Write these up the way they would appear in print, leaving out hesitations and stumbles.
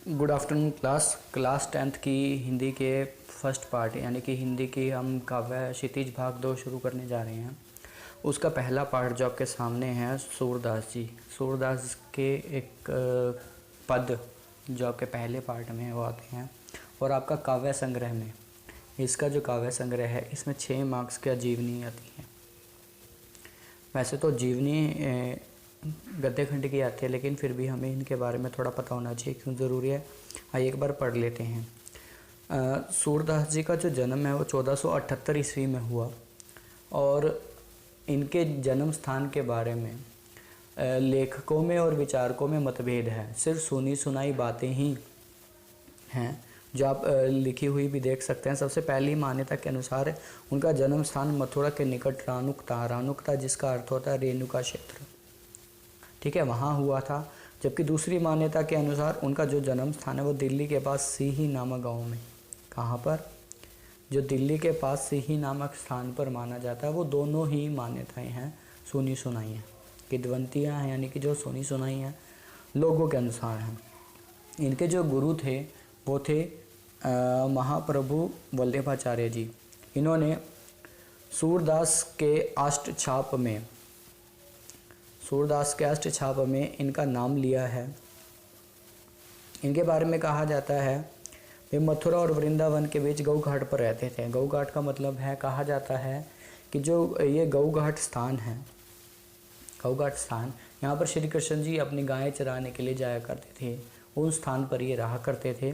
Good afternoon class 10th की हिंदी के first part यानी कि हिंदी की हम काव्य क्षितिज भाग 2 शुरू करने जा रहे हैं। उसका पहला पार्ट जो आपके सामने है सूरदास जी, सूरदास के एक पद जो आपके पहले पार्ट में वो आते हैं। और आपका काव्य संग्रह में इसका जो काव्य संग्रह है इसमें 6 मार्क्स का जीवनी आती है। वैसे तो जीवनी गद्य खंड की आती है, लेकिन फिर भी हमें इनके बारे में थोड़ा पता होना चाहिए, क्यों ज़रूरी है। आइए एक बार पढ़ लेते हैं। सूरदास जी का जो जन्म है वो 1478 ईस्वी में हुआ और इनके जन्म स्थान के बारे में लेखकों में और विचारकों में मतभेद है। सिर्फ सुनी सुनाई बातें ही हैं जो आप लिखी हुई भी देख सकते हैं। सबसे पहली मान्यता के अनुसार उनका जन्म स्थान मथुरा के निकट रानुकता जिसका अर्थ होता है रेणुका क्षेत्र, ठीक है, वहाँ हुआ था। जबकि दूसरी मान्यता के अनुसार उनका जो जन्म स्थान है वो दिल्ली के पास सीही नामक गांव में, कहाँ पर, जो दिल्ली के पास सीही नामक स्थान पर माना जाता है। वो दोनों ही मान्यताएं हैं सुनी सुनाई हैं, किद्वंतियाँ हैं, यानी कि जो सुनी सुनाई हैं लोगों के अनुसार हैं। इनके जो गुरु थे वो थे महाप्रभु वल्लभाचार्य जी। इन्होंने सूरदास के अष्टछाप में इनका नाम लिया है। इनके बारे में कहा जाता है वे मथुरा और वृंदावन के बीच गऊ घाट पर रहते थे। गऊ घाट का मतलब है, कहा जाता है कि जो ये गऊ घाट स्थान है, गऊ घाट स्थान, यहाँ पर श्री कृष्ण जी अपनी गायें चराने के लिए जाया करते थे। उन स्थान पर ये रहा करते थे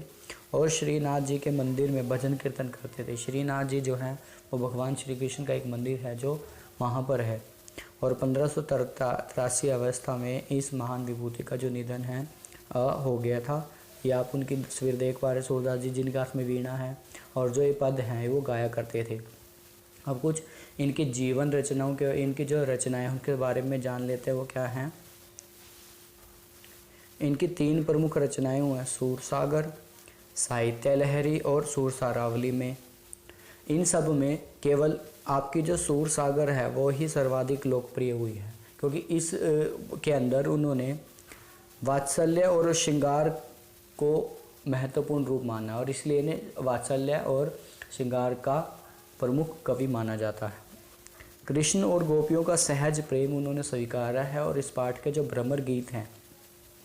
और श्रीनाथ जी के मंदिर में भजन कीर्तन करते थे। श्रीनाथ जी जो हैं वो भगवान श्री कृष्ण का एक मंदिर है जो वहाँ पर है। और 1583 अवस्था में इस महान विभूति का जो निधन है हो गया था। ये आप उनकी तस्वीर देख पा रहे, सूरदास जी जिनके हाथ में वीणा है और जो ये पद हैं वो गाया करते थे। अब कुछ इनकी जीवन रचनाओं के, इनकी जो रचनाएं उनके बारे में जान लेते हैं। वो क्या हैं? इनकी 3 प्रमुख रचनाएं हैं, सूरसागर, साहित्य लहरी और सूरसारावली में। इन सब में केवल आपकी जो सूरसागर है वो ही सर्वाधिक लोकप्रिय हुई है, क्योंकि इस के अंदर उन्होंने वात्सल्य और श्रृंगार को महत्वपूर्ण रूप माना और इसलिए इन्हें वात्सल्य और श्रृंगार का प्रमुख कवि माना जाता है। कृष्ण और गोपियों का सहज प्रेम उन्होंने स्वीकारा है और इस पाठ के जो भ्रमर गीत हैं,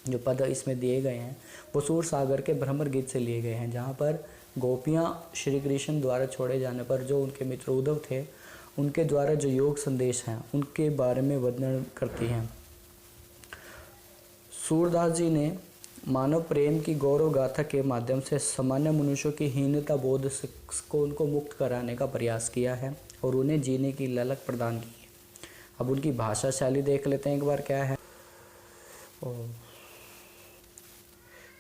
जो पद इसमें दिए गए हैं, वो सूरसागर के भ्रमर गीत से लिए गए हैं, जहाँ पर गोपियाँ श्री कृष्ण द्वारा छोड़े जाने पर जो उनके मित्र उद्धव थे उनके द्वारा जो योग संदेश हैं उनके बारे में वर्णन करती हैं। सूरदास जी ने मानव प्रेम की गौरव गाथा के माध्यम से सामान्य मनुष्यों की हीनता बोध को उनको मुक्त कराने का प्रयास किया है और उन्हें जीने की ललक प्रदान की है। अब उनकी भाषा शैली देख लेते हैं एक बार, क्या है।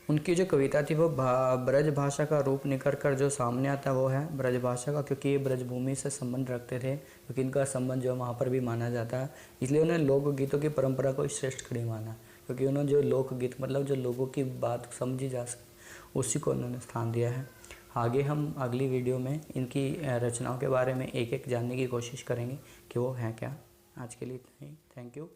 उनकी जो कविता थी वो ब्रज भाषा का रूप निकल कर जो सामने आता वो है ब्रज भाषा का, क्योंकि ये ब्रजभूमि से संबंध रखते थे, क्योंकि इनका संबंध जो वहाँ पर भी माना जाता है। इसलिए उन्होंने लोकगीतों की परंपरा को श्रेष्ठ खड़ी माना, क्योंकि उन्होंने जो लोकगीत मतलब जो लोगों की बात समझी जा सके उसी को उन्होंने स्थान दिया है। आगे हम अगली वीडियो में इनकी रचनाओं के बारे में एक एक जानने की कोशिश करेंगे कि वो हैं क्या। आज के लिए इतना ही। Thank you.